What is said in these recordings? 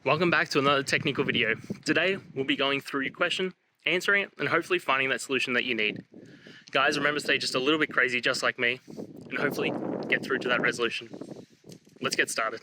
Welcome back to another technical video. Today, we'll be going through your question, answering it, and hopefully finding that solution that you need. Guys, remember to stay just a little bit crazy, just like me, and hopefully get through to that resolution. Let's get started.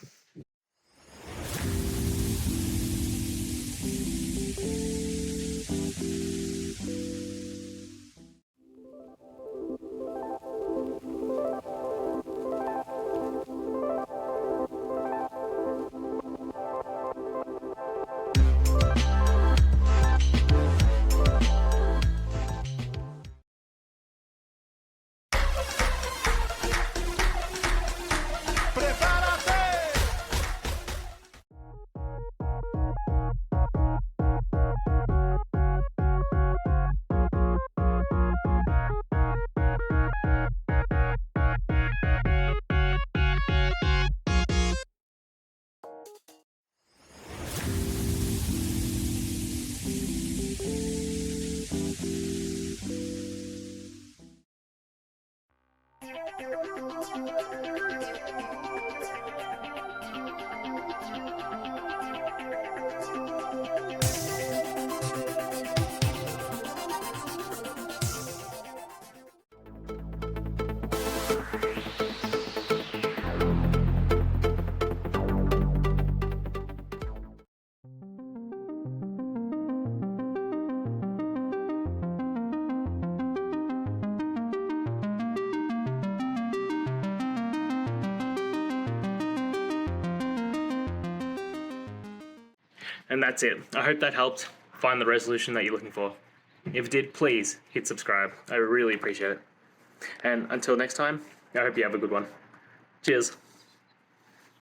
And that's it. I hope that helped find the resolution that you're looking for. If it did, please hit subscribe. I really appreciate it. And until next time, I hope you have a good one. Cheers.